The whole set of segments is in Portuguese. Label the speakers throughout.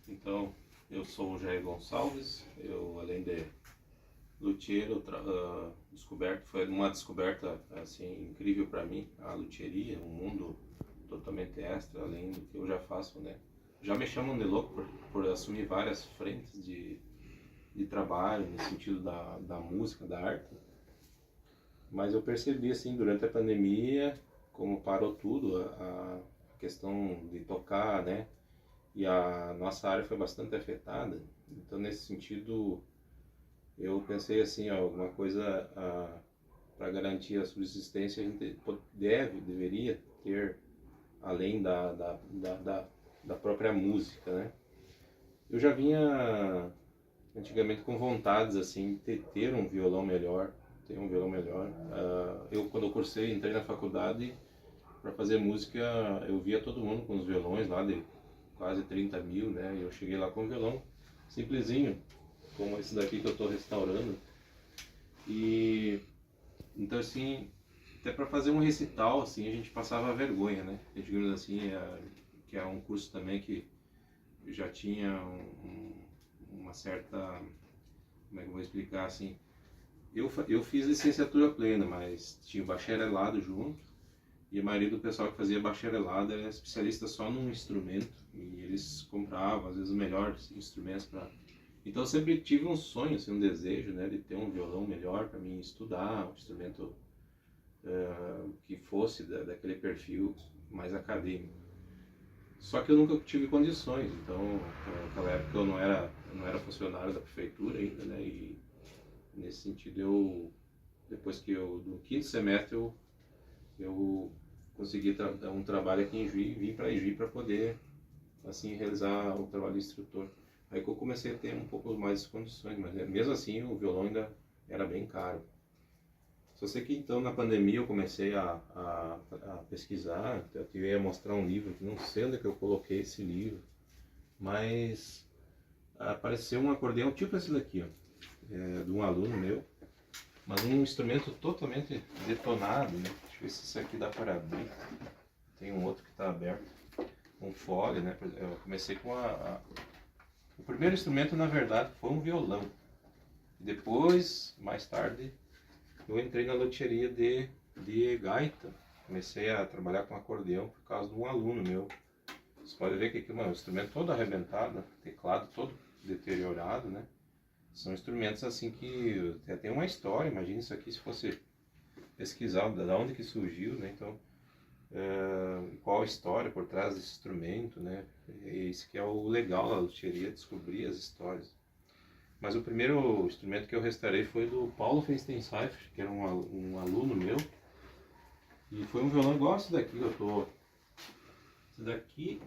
Speaker 1: Então, eu sou o Jair Gonçalves, eu além de luthier, descoberto, foi uma descoberta assim incrível para mim, a luthieria, um mundo totalmente extra, além do que eu já faço, né? Já me chamam de louco por assumir várias frentes de trabalho, no sentido da música, da arte, mas eu percebi assim, durante a pandemia, como parou tudo, a questão de tocar, né? E a nossa área foi bastante afetada, então nesse sentido eu pensei assim, ó, alguma coisa para garantir a subsistência a gente deveria ter além da própria música, né? Eu já vinha antigamente com vontades assim de ter um violão melhor, ter um violão melhor. Eu quando eu cursei, entrei na faculdade para fazer música, eu via todo mundo com os violões lá de quase 30 mil, né? E eu cheguei lá com um violão simplesinho, como esse daqui que eu estou restaurando. E então assim, até para fazer um recital assim a gente passava vergonha, né? Digamos assim, que é um curso também que já tinha uma certa, como é que eu vou explicar assim? Eu fiz licenciatura plena, mas tinha o bacharelado junto. E a maioria do pessoal que fazia bacharelado era especialista só num instrumento. E eles compravam, às vezes, os melhores instrumentos para... Então eu sempre tive um sonho, assim, um desejo, né, de ter um violão melhor para mim estudar, um instrumento que fosse daquele perfil mais acadêmico. Só que eu nunca tive condições, então naquela época eu não era funcionário da prefeitura ainda, né, e nesse sentido depois que no quinto semestre eu consegui dar um trabalho aqui em Juí, vim para Juí para poder assim realizar o trabalho de instrutor. Aí que eu comecei a ter um pouco mais de condições, mas mesmo assim o violão ainda era bem caro. Só sei que então na pandemia eu comecei a pesquisar, eu queria mostrar um livro, que não sei onde é que eu coloquei esse livro, mas apareceu um acordeão tipo esse daqui, ó, de um aluno meu, mas um instrumento totalmente detonado, né? Deixa eu ver se isso aqui dá para abrir. Tem um outro que está aberto, um fole, né? Eu comecei com o primeiro instrumento, na verdade, foi um violão. Depois, mais tarde, eu entrei na loteria de gaita. Comecei a trabalhar com acordeão por causa de um aluno meu. Você pode ver que aqui é um instrumento todo arrebentado, teclado todo deteriorado, né? São instrumentos assim que tem uma história. Imagina isso aqui se fosse pesquisar de onde que surgiu, né? Então, qual a história por trás desse instrumento, né? Esse que é o legal da luthieria, descobrir as histórias. Mas o primeiro instrumento que eu restaurei foi do Paulo Feinstein-Seifer, que era um aluno meu. E foi um violão igual esse daqui que eu tô. Esse daqui,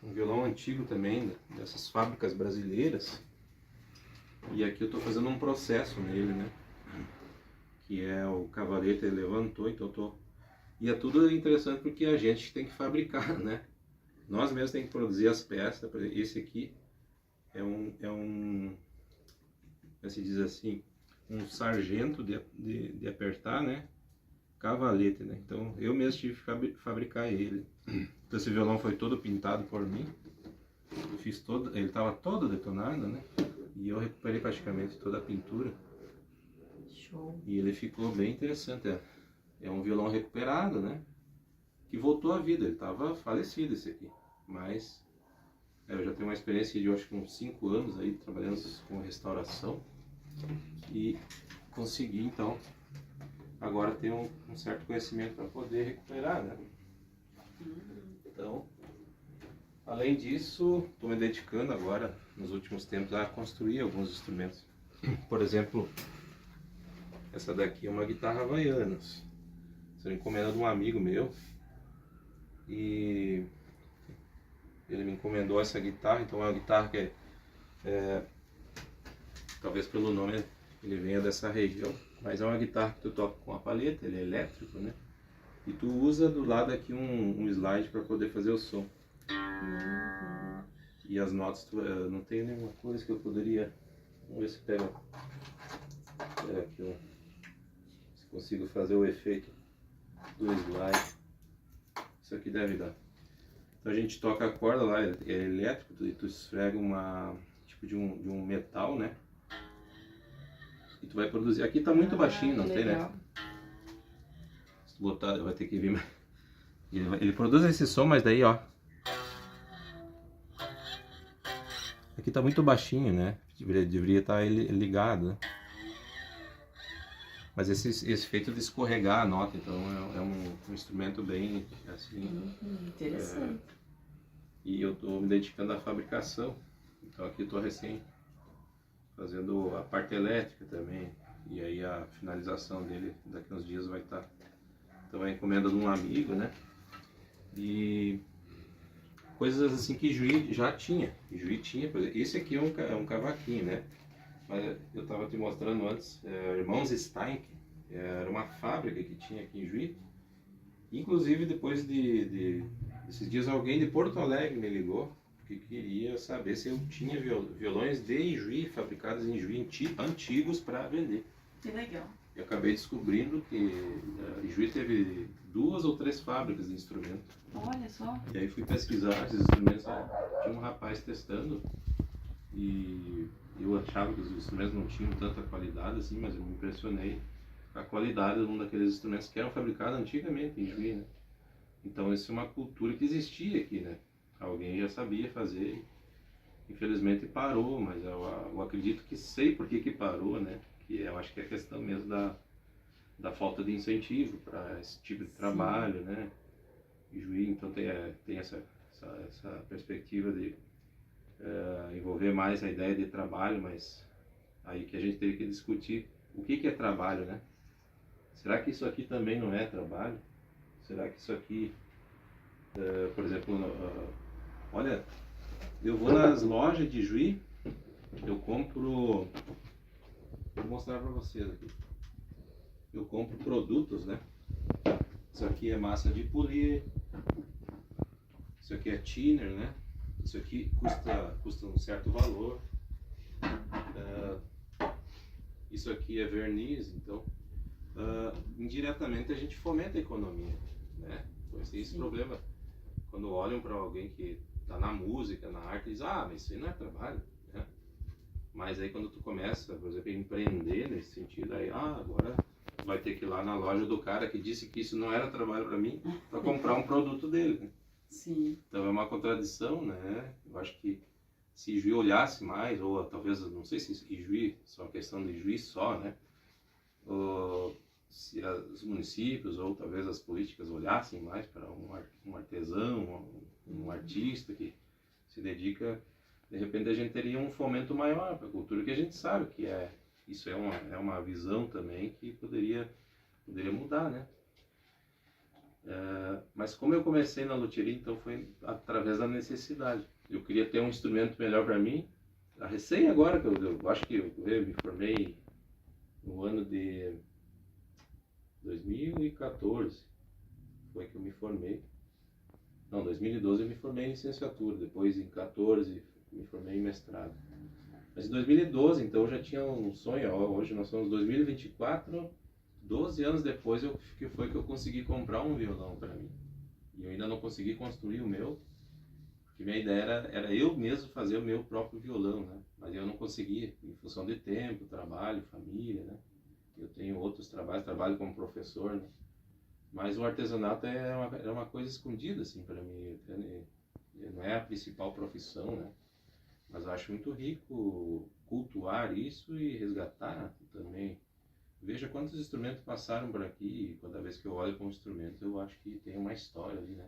Speaker 1: um violão antigo também, dessas fábricas brasileiras. E aqui eu tô fazendo um processo nele, né? Que é o cavalete levantou, então eu tô... E é tudo interessante porque a gente tem que fabricar, né? Nós mesmos temos que produzir as peças. Esse aqui como se diz assim, um sargento de apertar, né? Cavalete, né? Então eu mesmo tive que fabricar ele. Então esse violão foi todo pintado por mim. Eu fiz todo, ele estava todo detonado, né? E eu recuperei praticamente toda a pintura.
Speaker 2: Show.
Speaker 1: E ele ficou bem interessante. É um violão recuperado, né? Que voltou à vida. Ele estava falecido esse aqui. Mas eu já tenho uma experiência de, eu acho que uns 5 anos aí trabalhando com restauração. E consegui então agora ter um certo conhecimento para poder recuperar, né? Então, além disso, estou me dedicando agora, nos últimos tempos, a construir alguns instrumentos. Por exemplo, essa daqui é uma guitarra Havaianas. Essa é uma encomenda de um amigo meu. E ele me encomendou essa guitarra, então é uma guitarra que talvez pelo nome ele venha dessa região. Mas é uma guitarra que tu toca com a palheta, ele é elétrico, né? E tu usa do lado aqui um slide para poder fazer o som. E as notas, não tem nenhuma coisa que eu poderia... Vamos ver se pega aqui, se consigo fazer o efeito do slide. Isso aqui deve dar. Então a gente toca a corda lá, é elétrico, e tu esfrega uma tipo de um metal, né? E tu vai produzir. Aqui tá muito baixinho, não tem, né? Se tu botar, vai ter que vir. Ele produz esse som, mas daí, ó. Aqui tá muito baixinho, né? Deveria estar ligado, né? Mas esse efeito de escorregar a nota, então é um instrumento bem assim.
Speaker 2: Interessante.
Speaker 1: E eu estou me dedicando à fabricação. Então aqui eu estou recém fazendo a parte elétrica também. E aí a finalização dele daqui uns dias vai estar. Então é encomenda de um amigo, né? E coisas assim que Juí já tinha. Juí tinha, por exemplo, esse aqui é um cavaquinho, né? Mas eu estava te mostrando antes, Irmãos Stein, era uma fábrica que tinha aqui em Juí. Inclusive depois desses dias alguém de Porto Alegre me ligou, porque queria saber se eu tinha violões de Juí, fabricados em Juí, antigos para vender.
Speaker 2: Que legal.
Speaker 1: Eu acabei descobrindo que Juí teve 2 ou 3 fábricas de instrumentos.
Speaker 2: Olha só.
Speaker 1: E aí fui pesquisar esses instrumentos, tinha um rapaz testando e eu achava que os instrumentos não tinham tanta qualidade assim, mas eu me impressionei com a qualidade de um daqueles instrumentos que eram fabricados antigamente em Juí, né? Então isso é uma cultura que existia aqui, né? Alguém já sabia fazer, infelizmente parou, mas eu acredito que sei por que parou, né? Que eu acho que é a questão mesmo da falta de incentivo para esse tipo de trabalho, né? E Juí então tem essa perspectiva de envolver mais a ideia de trabalho, mas aí que a gente teria que discutir o que é trabalho, né? Será que isso aqui também não é trabalho? Será que isso aqui, por exemplo, olha, eu vou nas lojas de Juí, eu compro, vou mostrar para vocês aqui, eu compro produtos, né? Isso aqui é massa de polir, isso aqui é thinner, né? Isso aqui custa um certo valor, isso aqui é verniz, então indiretamente a gente fomenta a economia, né? Então tem esse problema quando olham para alguém que está na música, na arte, diz, mas isso aí não é trabalho, né? Mas aí quando tu começa, por exemplo, a empreender nesse sentido, aí agora vai ter que ir lá na loja do cara que disse que isso não era trabalho para mim, para comprar um produto dele, né?
Speaker 2: Sim.
Speaker 1: Então é uma contradição, né? Eu acho que se Juí olhasse mais, ou talvez, não sei se Juí, só uma questão de Juí só, né? Ou se os municípios ou talvez as políticas olhassem mais para um artesão, um artista que se dedica, de repente a gente teria um fomento maior para a cultura, que a gente sabe que isso é uma visão também que poderia mudar, né? Mas como eu comecei na luthieria, então foi através da necessidade. Eu queria ter um instrumento melhor para mim. Recém agora, que eu acho que eu me formei no ano de 2014, foi que eu me formei. Não, 2012 eu me formei em licenciatura, depois em 14 me formei em mestrado. Mas em 2012, então eu já tinha um sonho, hoje nós somos 2024, 12 anos depois foi que eu consegui comprar um violão para mim. E eu ainda não consegui construir o meu, porque minha ideia era eu mesmo fazer o meu próprio violão, né? Mas eu não conseguia, em função de tempo, trabalho, família, né? Eu tenho outros trabalhos, trabalho como professor, né? Mas o artesanato é uma coisa escondida, assim, para mim. Não é a principal profissão, né? Mas eu acho muito rico cultuar isso e resgatar também. Veja quantos instrumentos passaram por aqui, e cada vez que eu olho para um instrumento, eu acho que tem uma história ali, né?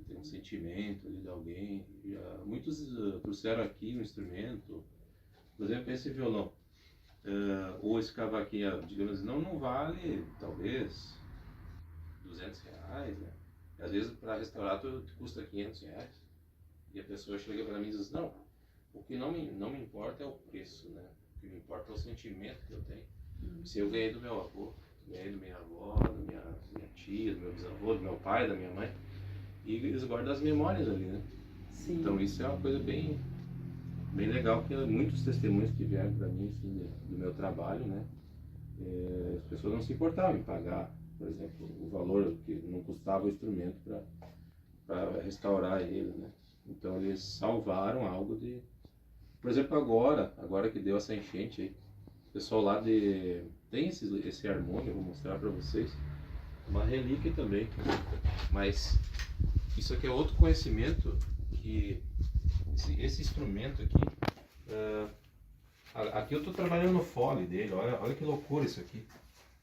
Speaker 1: Tem um sentimento ali de alguém. Muitos trouxeram aqui um instrumento, por exemplo, esse violão. Ou esse cavaquinho, digamos, não vale, talvez, R$200, né? E às vezes para restaurar custa R$500. E a pessoa chega para mim e diz, não, o que não me importa é o preço, né? O que me importa é o sentimento que eu tenho. Se eu ganhei do meu avô, ganhei da minha avó, da minha tia, do meu bisavô, do meu pai, da minha mãe, e eles guardam as memórias ali, né?
Speaker 2: Sim.
Speaker 1: Então isso é uma coisa bem legal, porque muitos testemunhos que vieram para mim, assim, do meu trabalho, né? As pessoas não se importavam em pagar, por exemplo, o valor que não custava o instrumento para restaurar ele, né? Então eles salvaram algo de... Por exemplo, agora que deu essa enchente aí, o pessoal lá de... Tem esse harmônio, eu vou mostrar para vocês. Uma relíquia também. Mas isso aqui é outro conhecimento que... Esse instrumento aqui... aqui eu estou trabalhando no fole dele, olha que loucura isso aqui.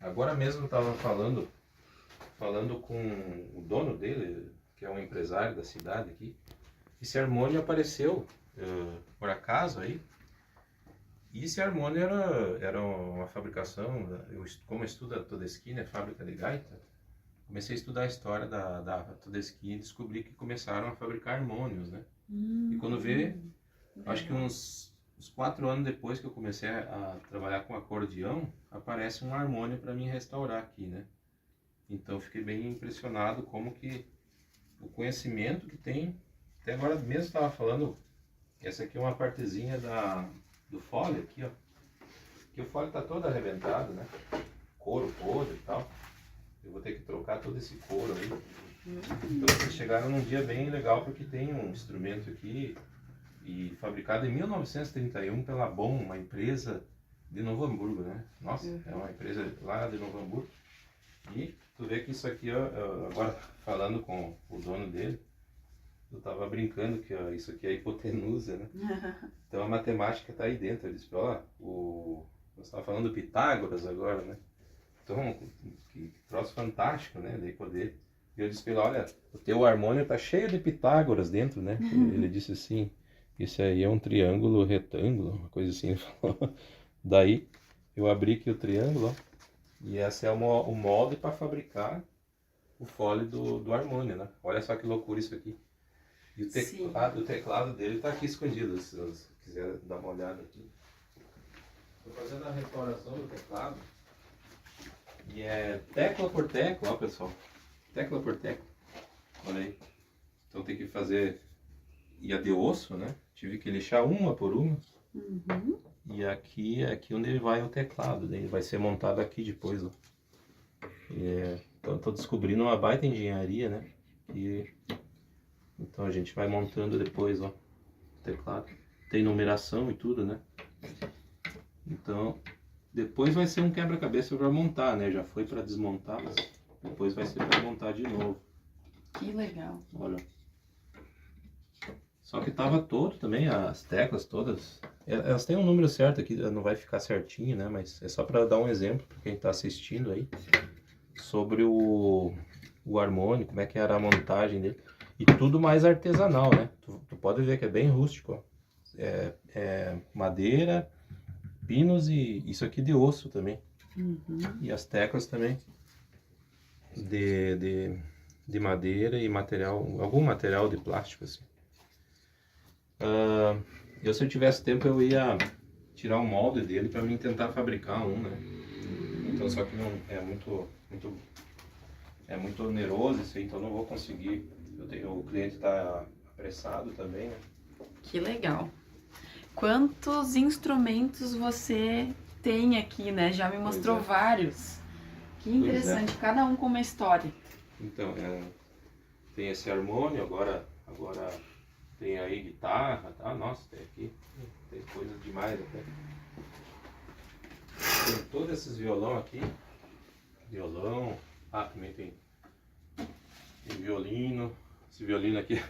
Speaker 1: Agora mesmo eu estava falando com o dono dele, que é um empresário da cidade aqui. Esse harmônio apareceu por acaso aí. E esse harmônio era uma fabricação, como eu estudo a Todeskine, né, fábrica de gaita, comecei a estudar a história da Todeskine e descobri que começaram a fabricar harmônios, né? E quando vê, acho que uns 4 anos depois que eu comecei a trabalhar com acordeão, aparece um harmônio para mim restaurar aqui, né? Então fiquei bem impressionado como que o conhecimento que tem. Até agora mesmo estava falando, essa aqui é uma partezinha do fole aqui, ó. Que o fole está todo arrebentado, né? Couro podre e tal. Eu vou ter que trocar todo esse couro aí. Então vocês chegaram num dia bem legal, porque tem um instrumento aqui, e fabricado em 1931 pela BOM, uma empresa de Novo Hamburgo, né? Nossa, é uma empresa lá de Novo Hamburgo. E tu vê que isso aqui, ó, agora falando com o dono dele, eu tava brincando que ó, isso aqui é hipotenusa, né? Então a matemática tá aí dentro. Ele disse, ó, você tava falando do Pitágoras agora, né? Então, que troço fantástico, né? Daí poder... E eu disse pra ele, olha, o teu harmônio tá cheio de Pitágoras dentro, né? Ele disse assim, esse aí é um triângulo retângulo, uma coisa assim, ele falou. Daí eu abri aqui o triângulo, ó, e esse é o molde para fabricar o fole do harmônio, né? Olha só que loucura isso aqui. E o teclado dele tá aqui escondido, se você quiser dar uma olhada aqui. Estou fazendo a restauração do teclado. E é tecla por tecla, ó pessoal. Tecla por tecla. Olha aí. Então tem que fazer... E a de osso, né? Tive que lixar uma por uma. E aqui é aqui onde vai o teclado. Daí vai ser montado aqui depois, ó. Então estou descobrindo uma baita engenharia, né? Então a gente vai montando depois, ó, o teclado. Tem numeração e tudo, né? Então depois vai ser um quebra-cabeça para montar, né? Já foi para desmontar, mas depois vai ser para montar de novo.
Speaker 2: Que legal.
Speaker 1: Olha. Só que tava todo também, as teclas todas. Elas têm um número certo aqui, não vai ficar certinho, né? Mas é só para dar um exemplo para quem está assistindo aí. Sobre o harmônio, como é que era a montagem dele. E tudo mais artesanal, né? Tu pode ver que é bem rústico, ó. É madeira, pinos e isso aqui de osso também. E as teclas também de madeira e material, algum material de plástico assim. Se eu tivesse tempo eu ia tirar o molde dele para mim tentar fabricar um, né? Então só que não é muito oneroso isso aí, então não vou conseguir. O cliente está apressado também, né?
Speaker 2: Que legal. Quantos instrumentos você tem aqui, né? Já me mostrou vários. Que interessante, cada um com uma história.
Speaker 1: Então, tem esse harmônio, agora tem aí guitarra, tá? Nossa, tem coisa demais até. Tem todos esses violão aqui. Violão, também tem violino. Esse violino aqui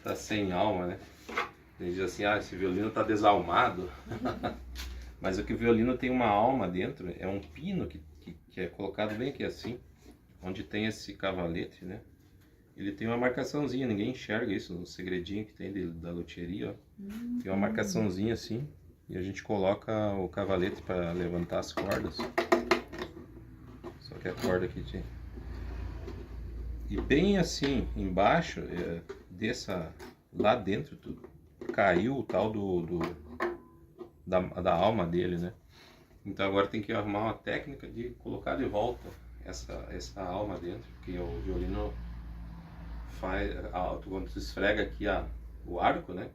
Speaker 1: tá sem alma, né? Ele diz assim, esse violino tá desalmado. Mas o que o violino tem uma alma dentro, é um pino que é colocado bem aqui assim, onde tem esse cavalete, né? Ele tem uma marcaçãozinha, ninguém enxerga isso, no segredinho que tem da luthieria, ó. Tem uma marcaçãozinha assim, e a gente coloca o cavalete para levantar as cordas. Só que a corda aqui tinha... E bem assim, embaixo, lá dentro, caiu o tal da alma dele, né? Então agora tem que arrumar uma técnica de colocar de volta essa alma dentro, porque o violino faz, quando você esfrega aqui o arco, né?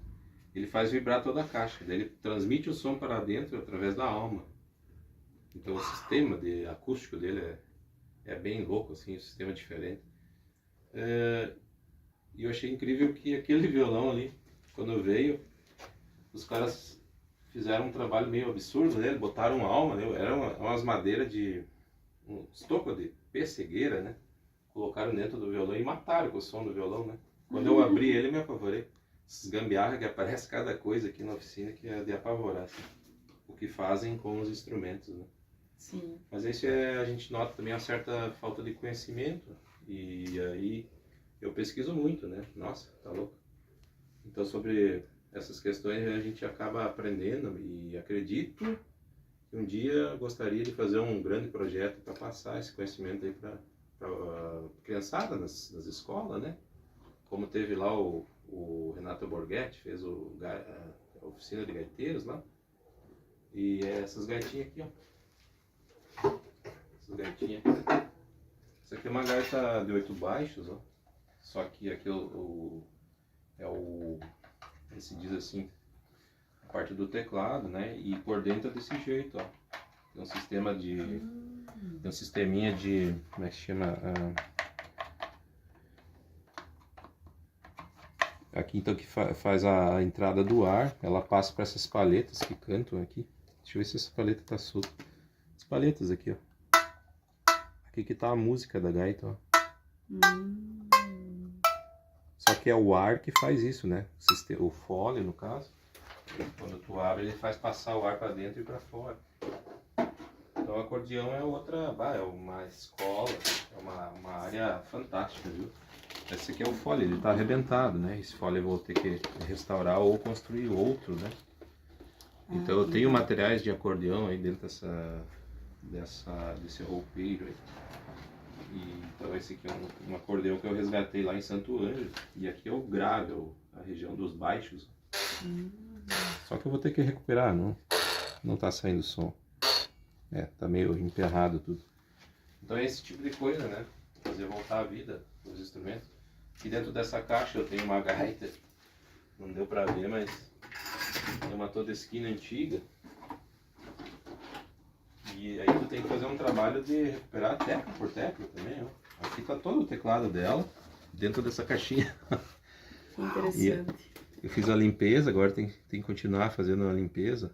Speaker 1: Ele faz vibrar toda a caixa, daí ele transmite o som para dentro através da alma. Então o sistema acústico dele é bem louco, assim, um sistema diferente. E eu achei incrível que aquele violão ali, quando veio, os caras fizeram um trabalho meio absurdo, né? Botaram alma, né? Eram umas madeiras de... um estopa de pessegueira, né? Colocaram dentro do violão e mataram com o som do violão, né? Quando eu abri ele, me apavorei. Essas gambiarra que aparece cada coisa aqui na oficina que é de apavorar, assim. O que fazem com os instrumentos, né?
Speaker 2: Sim.
Speaker 1: Mas isso é, a gente nota também uma certa falta de conhecimento, e aí eu pesquiso muito, né? Nossa, tá louco. Então sobre essas questões a gente acaba aprendendo, e acredito que um dia gostaria de fazer um grande projeto para passar esse conhecimento aí para a criançada nas escolas, né? Como teve lá o Renato Borghetti, fez a oficina de gaiteiros lá. E essas gaitinhas aqui, ó. Essas gaitinhas. Essa aqui é uma gaita de 8 baixos, ó. Só que aqui se diz assim, a parte do teclado, né? E por dentro é desse jeito, ó. Tem um sistema de... Tem um sisteminha de... Como é que se chama? Aqui então que faz a entrada do ar. Ela passa para essas paletas que cantam aqui. Deixa eu ver se essa paleta tá solta. As paletas aqui, ó. Aqui que tá a música da gaita, ó. Só que é o ar que faz isso, né? O fole, no caso. Quando tu abre, ele faz passar o ar para dentro e para fora. Então o acordeão é outra... é uma escola, é uma área fantástica, viu? Esse aqui é o fole, ele tá arrebentado, né? Esse fole eu vou ter que restaurar ou construir outro, né? Então eu tenho materiais de acordeão aí dentro desse roupeiro aí. Então esse aqui é um acordeão que eu resgatei lá em Santo Ângelo. E aqui é o grave, a região dos baixos. Só que eu vou ter que recuperar, não tá saindo som. Tá meio emperrado tudo. Então é esse tipo de coisa, né? Fazer voltar a vida os instrumentos. E dentro dessa caixa eu tenho uma gaita. Não deu pra ver, mas é uma toda esquina antiga. E aí tu tem que fazer um trabalho de recuperar tecla por tecla também, ó. Aqui tá todo o teclado dela, dentro dessa caixinha.
Speaker 2: Interessante.
Speaker 1: Eu fiz a limpeza, agora tem que continuar fazendo a limpeza.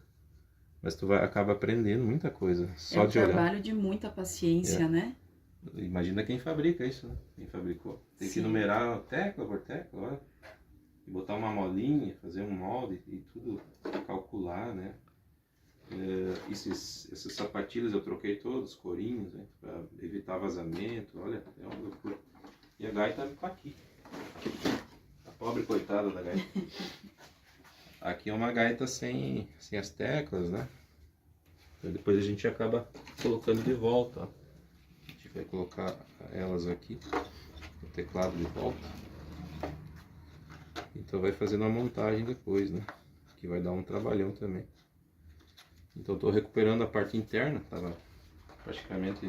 Speaker 1: Mas tu acaba aprendendo muita coisa, só de olhar.
Speaker 2: É um trabalho de muita paciência, né?
Speaker 1: Imagina quem fabrica isso, né? Quem fabricou. Tem que numerar tecla por tecla, ó. E botar uma molinha, fazer um molde e tudo, calcular, né? Esses sapatilhas eu troquei todos, corinhos, né? Pra evitar vazamento, olha, é uma loucura. E a gaita tá aqui. A pobre coitada da gaita. Aqui é uma gaita sem as teclas, né? Então depois a gente acaba colocando de volta, ó. A gente vai colocar elas aqui, o teclado de volta. Então vai fazendo a montagem depois, né? Que vai dar um trabalhão também. Então estou recuperando a parte interna, tava praticamente...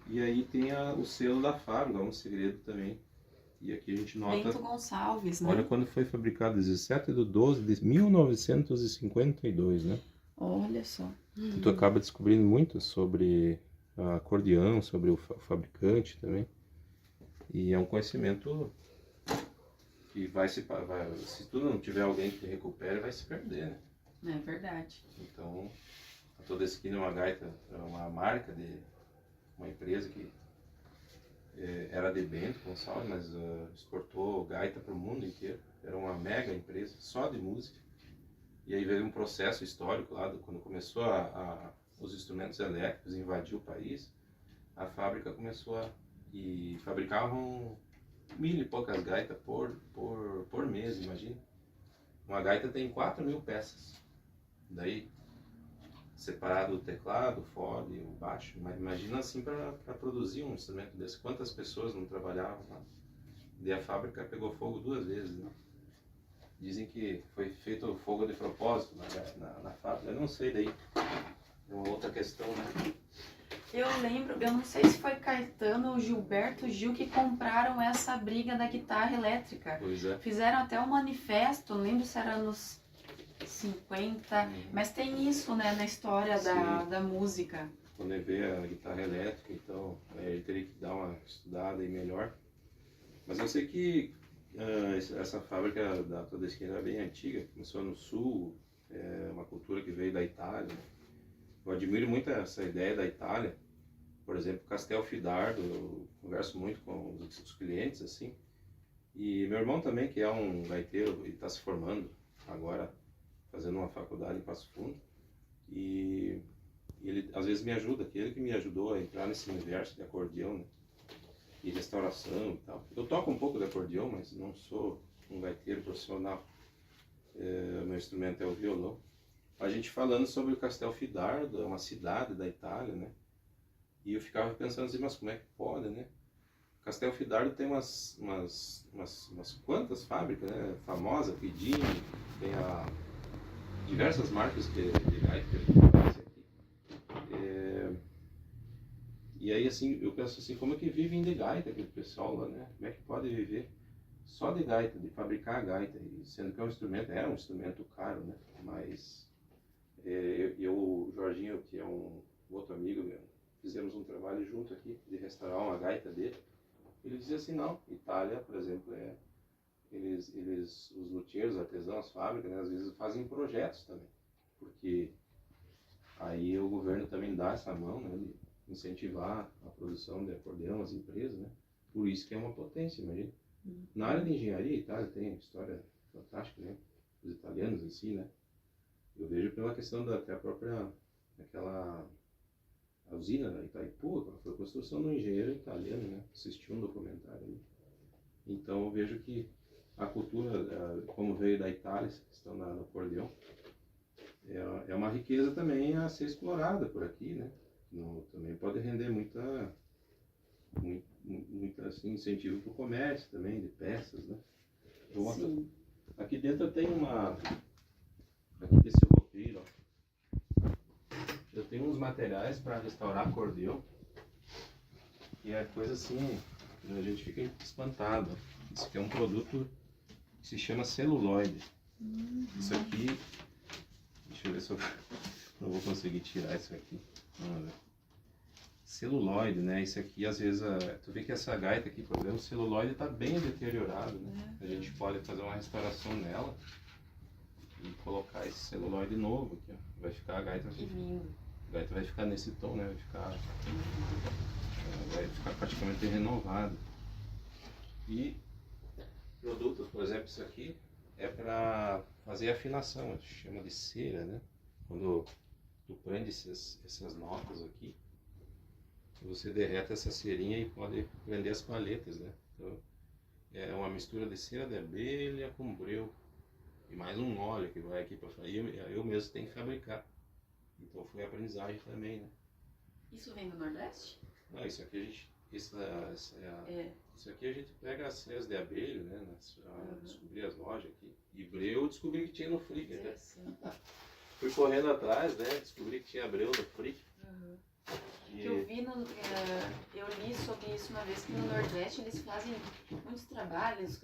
Speaker 1: E aí tem o selo da fábrica, um segredo também. E aqui a gente nota...
Speaker 2: Bento Gonçalves, né?
Speaker 1: Olha quando foi fabricado, 17/12/1952, né?
Speaker 2: Olha só.
Speaker 1: Tu acaba descobrindo muito sobre a acordeão, sobre o fabricante também. E é um conhecimento que se tu não tiver alguém que recupere, vai se perder, né?
Speaker 2: É verdade.
Speaker 1: Então, a Toda Esquina é uma gaita, é uma marca de uma empresa que era de Bento Gonçalves, mas exportou gaita para o mundo inteiro. Era uma mega empresa, só de música. E aí veio um processo histórico lá, quando começou os instrumentos elétricos invadir o país, a fábrica começou e fabricavam 1.000 e poucas gaitas por mês, imagina. Uma gaita tem 4.000 peças. Daí, separado o teclado, o fole, o baixo. Mas imagina assim para produzir um instrumento desse. Quantas pessoas não trabalhavam lá? Daí a fábrica pegou fogo 2 vezes, né? Dizem que foi feito fogo de propósito na fábrica. Eu não sei daí. É uma outra questão, né?
Speaker 2: Eu lembro, eu não sei se foi Caetano ou Gilberto Gil que compraram essa briga da guitarra elétrica.
Speaker 1: Pois é.
Speaker 2: Fizeram até um manifesto, não lembro se era nos 50, mas tem isso, né, na história da música.
Speaker 1: Quando ele vê a guitarra elétrica, então ele teria que dar uma estudada aí melhor. Mas eu sei que essa fábrica da Todeskine é bem antiga, começou no sul, é uma cultura que veio da Itália. Eu admiro muito essa ideia da Itália. Por exemplo, Castelfidardo, eu converso muito com os clientes, assim. E meu irmão também, que é um gaiteiro e está se formando agora, fazendo uma faculdade em Passo Fundo. E ele às vezes me ajuda, que ele que me ajudou a entrar nesse universo de acordeão, né? E restauração e tal. Eu toco um pouco de acordeão, mas não sou um gaiteiro profissional. Meu instrumento é o violão. A gente falando sobre o Castelfidardo, é uma cidade da Itália, né? E eu ficava pensando assim, mas como é que pode, né? Castelfidardo tem umas quantas fábricas, né? Famosa, Pidini, tem diversas marcas de gaita que a gente conhece aqui. E aí, assim, eu penso assim, como é que vivem de gaita aquele pessoal lá, né? Como é que pode viver só de gaita, de fabricar a gaita? E sendo que é um instrumento caro, né? Mas o Jorginho, que é um outro amigo meu, fizemos um trabalho junto aqui de restaurar uma gaita dele. Ele dizia assim, não, Itália, por exemplo, os luthiers, artesãos, as fábricas, né, às vezes fazem projetos também, porque aí o governo também dá essa mão, né, de incentivar a produção de acordeão, as empresas, né, por isso que é uma potência, imagina. Na área de engenharia, a Itália tem história fantástica, né, os italianos em si, né, eu vejo pela questão até a própria, aquela a usina da Itaipu, foi a construção de um engenheiro italiano, né? Assisti um documentário ali. Então eu vejo que a cultura, como veio da Itália, essa questão do acordeão, é uma riqueza também a ser explorada por aqui, né? Também pode render muito assim, incentivo para o comércio também, de peças, né?
Speaker 2: Sim.
Speaker 1: Aqui dentro tem aqui desse roupeiro, ó. Eu tenho uns materiais para restaurar acordeão, e é coisa assim, a gente fica espantado. Isso aqui é um produto que se chama celuloide. Isso aqui, deixa eu ver se eu não vou conseguir tirar isso aqui. Vamos ver. Celuloide, né? Isso aqui às vezes, tu vê que essa gaita aqui, por exemplo, o celuloide está bem deteriorado, né? A gente pode fazer uma restauração nela e colocar esse celuloide novo aqui, ó. Vai ficar a gaita.
Speaker 2: Que lindo.
Speaker 1: A gaita vai ficar nesse tom, né? Vai ficar praticamente renovado. E produtos, por exemplo, isso aqui é para fazer afinação, chama de cera, né? Quando tu prende essas notas aqui, você derrete essa cerinha e pode prender as paletas, né? Então, é uma mistura de cera de abelha com breu e mais um óleo que vai aqui para fazer. Eu mesmo tenho que fabricar. Então foi aprendizagem também, né?
Speaker 2: Isso vem do Nordeste?
Speaker 1: Não, isso aqui a gente, isso aqui a gente pega as ceras de abelha, né? Descobri as lojas aqui. E breu eu descobri que tinha no Frick, né? Fui correndo atrás, né? Descobri que tinha breu no Frick.
Speaker 2: Eu li sobre isso uma vez, que no Nordeste eles fazem muitos trabalhos,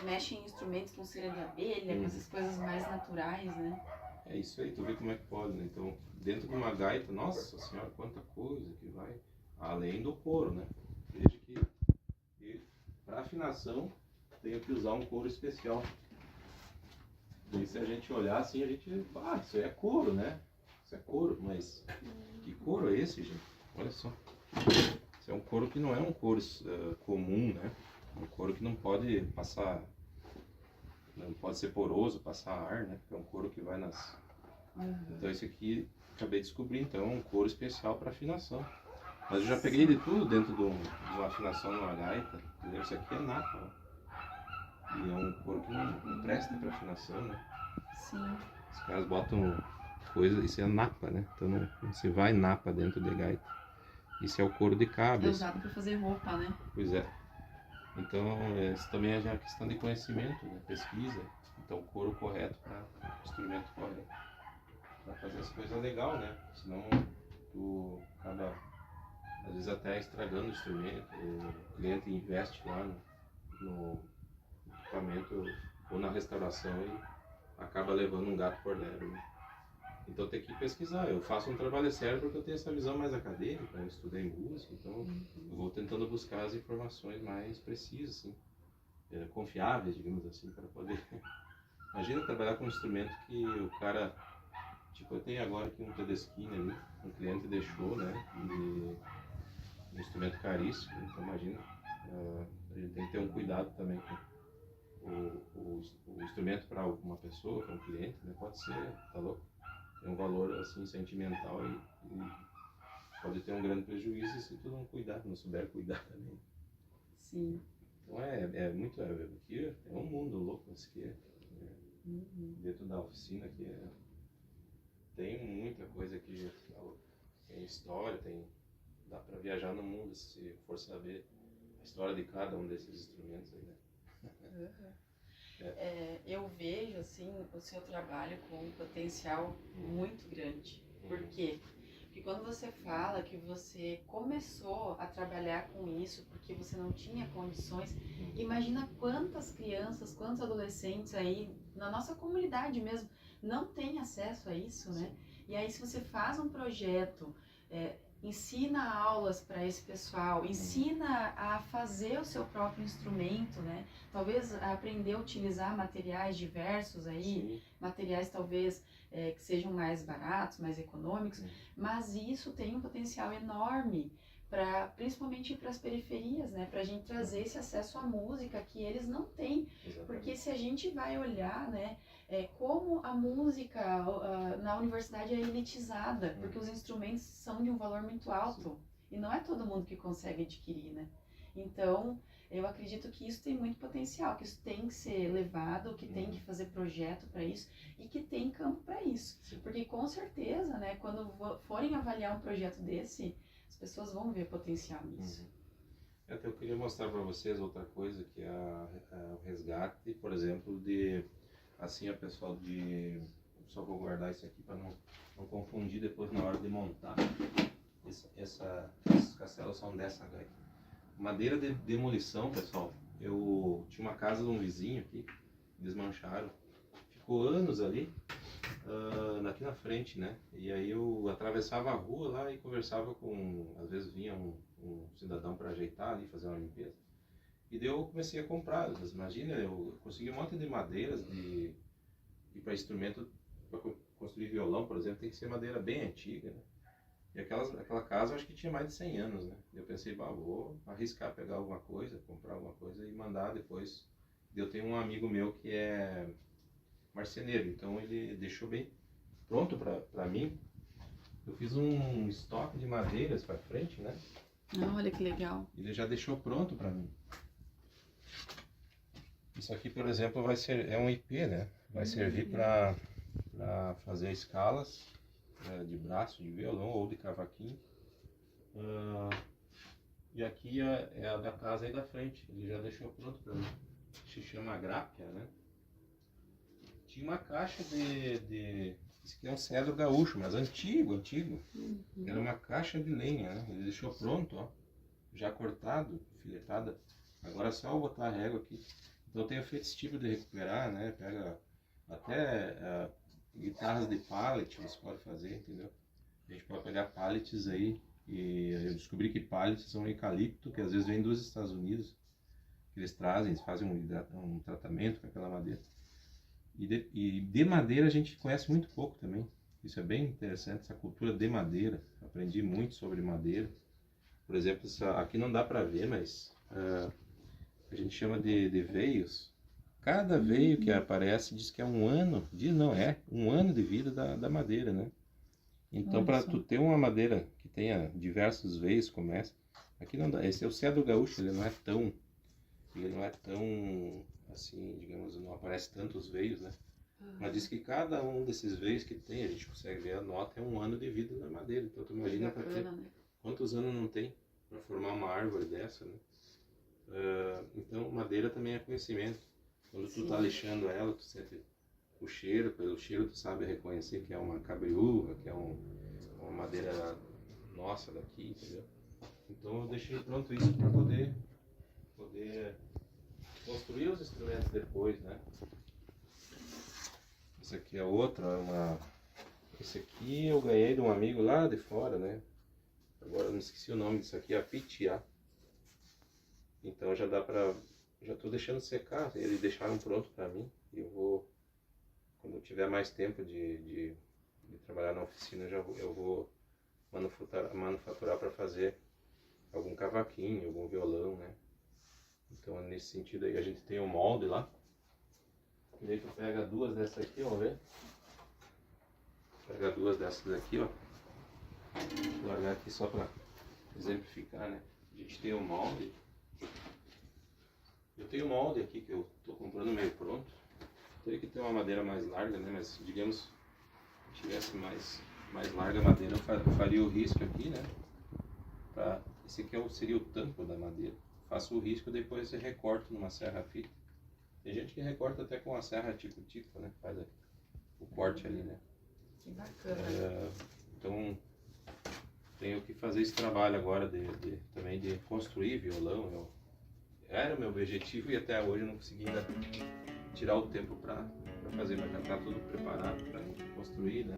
Speaker 2: mexem em instrumentos com cera de abelha, com essas coisas mais naturais, né?
Speaker 1: É isso aí, tu vê como é que pode, né? Então, dentro de uma gaita, nossa senhora, quanta coisa que vai, além do couro, né? Veja que para afinação tenho que usar um couro especial. E se a gente olhar assim, a gente, isso aí é couro, né? Isso é couro, mas que couro é esse, gente? Olha só. Isso é um couro que não é um couro comum, né? É um couro que não pode passar, não pode ser poroso, passar ar, né? Porque é um couro que vai nas... Então esse aqui, acabei de descobrir, então, é um couro especial para afinação. Mas eu já peguei de tudo dentro de uma afinação numa gaita. Esse aqui é napa, ó. E é um couro que não presta para afinação, né?
Speaker 2: Sim.
Speaker 1: Os caras botam coisa, isso é napa, né? Então não se vai napa dentro de gaita. Isso é o couro de cabra.
Speaker 2: É usado para fazer roupa, né?
Speaker 1: Pois é. Então, isso também é já questão de conhecimento, né? Pesquisa. Então, o couro correto para o instrumento correto. Para fazer as coisas legais, né? Senão, tu acaba, às vezes, até estragando o instrumento. O cliente investe lá no equipamento ou na restauração e acaba levando um gato por lebre, né? Então tem que pesquisar. Eu faço um trabalho sério porque eu tenho essa visão mais acadêmica, eu estudei música, então eu vou tentando buscar as informações mais precisas, assim, confiáveis, digamos assim, para poder... Imagina trabalhar com um instrumento que o cara... Tipo, eu tenho agora aqui um Tedeschi ali, um cliente deixou, né, um instrumento caríssimo, então imagina, a gente tem que ter um cuidado também com o instrumento para uma pessoa, para um cliente, né, pode ser, tá louco? Tem um valor assim sentimental e pode ter um grande prejuízo se tu não cuidar, não souber cuidar também.
Speaker 2: Sim.
Speaker 1: Então aqui é um mundo louco esse que dentro da oficina aqui tem muita coisa aqui, tem história, dá para viajar no mundo se for saber a história de cada um desses instrumentos aí, né?
Speaker 2: Eu vejo assim o seu trabalho com um potencial muito grande. Por quê? Porque quando você fala que você começou a trabalhar com isso porque você não tinha condições, imagina quantas crianças, quantos adolescentes aí na nossa comunidade mesmo não têm acesso a isso, né? E aí se você faz um projeto, ensina aulas para esse pessoal, ensina a fazer o seu próprio instrumento, né? Talvez aprender a utilizar materiais diversos aí, materiais talvez que sejam mais baratos, mais econômicos, mas isso tem um potencial enorme principalmente para as periferias, né? Para a gente trazer esse acesso à música que eles não têm. Exatamente. Porque se a gente vai olhar, né, como a música na universidade é elitizada, porque os instrumentos são de um valor muito alto e não é todo mundo que consegue adquirir, né? Então, eu acredito que isso tem muito potencial, que isso tem que ser levado, que tem que fazer projeto para isso e que tem campo para isso. Porque com certeza, né, quando forem avaliar um projeto desse, as pessoas vão ver potencial nisso.
Speaker 1: Eu queria mostrar para vocês outra coisa, que é o resgate, por exemplo, assim, só vou guardar isso aqui para não confundir depois na hora de montar. Essas castelas são dessa gaita. Madeira de demolição, pessoal. Eu tinha uma casa de um vizinho aqui, desmancharam. Ficou anos ali, aqui na frente, né? E aí eu atravessava a rua lá e conversava às vezes vinha um cidadão para ajeitar ali, fazer uma limpeza. E daí eu comecei a comprar. Imagina, eu consegui um monte de madeiras e para instrumento, para construir violão, por exemplo, tem que ser madeira bem antiga, né? E aquela casa eu acho que tinha mais de 100 anos, né? Eu pensei, vou arriscar pegar alguma coisa, comprar alguma coisa e mandar depois. Eu tenho um amigo meu que é marceneiro, então ele deixou bem pronto para mim. Eu fiz um estoque de madeiras para frente, né?
Speaker 2: Olha que legal.
Speaker 1: Ele já deixou pronto para mim. Isso aqui, por exemplo, é um IP, né? Vai servir para fazer escalas de braço, de violão ou de cavaquinho. E aqui é a da casa aí da frente, ele já deixou pronto para mim. Se chama grápia, né? Tinha uma caixa isso aqui é um cedro gaúcho, mas antigo. Era uma caixa de lenha, né? Ele deixou pronto, ó, já cortado, filetada. Agora é só eu botar a régua aqui. Então eu tenho feito esse tipo de recuperar, né? Pega até guitarras de pallet, você pode fazer, entendeu? A gente pode pegar pallets aí, e eu descobri que pallets são eucalipto, que às vezes vem dos Estados Unidos, que eles trazem, eles fazem um tratamento com aquela madeira. E de madeira a gente conhece muito pouco também. Isso é bem interessante, essa cultura de madeira. Aprendi muito sobre madeira. Por exemplo, aqui não dá para ver, mas a gente chama de veios. Cada veio que aparece diz que é um ano de vida da madeira, né? Então, para tu ter uma madeira que tenha diversos veios, aqui não dá. Esse é o cedro gaúcho, ele não é tão assim, digamos, não aparece tantos veios, né? Mas diz que cada um desses veios que tem, a gente consegue ver a nota, é um ano de vida na madeira. Então tu imagina para ter quantos anos não tem para formar uma árvore dessa, né? Então madeira também é conhecimento. Quando tu tá lixando ela, tu sente o cheiro, pelo cheiro tu sabe reconhecer que é uma cabriúva, que é uma madeira nossa daqui, entendeu? Então eu deixei pronto isso para poder construir os instrumentos depois, né? Essa aqui é outra, Esse aqui eu ganhei de um amigo lá de fora, né? Agora eu não esqueci o nome disso aqui, a pitiá. Então já dá pra... Já tô deixando secar, eles deixaram pronto pra mim. E eu vou... Quando eu tiver mais tempo de trabalhar na oficina, eu vou manufaturar para fazer algum cavaquinho, algum violão, né? Então nesse sentido aí a gente tem um molde lá. E daí tu pega duas dessas aqui, ó, vê? Pega duas dessas aqui, ó. Vou largar aqui só para exemplificar, né? A gente tem um molde. Eu tenho um molde aqui que eu tô comprando meio pronto. Teria que ter uma madeira mais larga, né? Mas digamos, se tivesse mais larga a madeira, eu faria o risco aqui, né? Esse aqui seria o tampo da madeira. Faço o risco, depois eu recorto numa serra fita. Tem gente que recorta até com uma serra tico-tico, né? Faz o corte ali, né?
Speaker 2: Que bacana.
Speaker 1: Então, tenho que fazer esse trabalho agora também de construir violão. Era o meu objetivo e até hoje eu não consegui ainda tirar o tempo para fazer, mas já está tudo preparado para construir, né?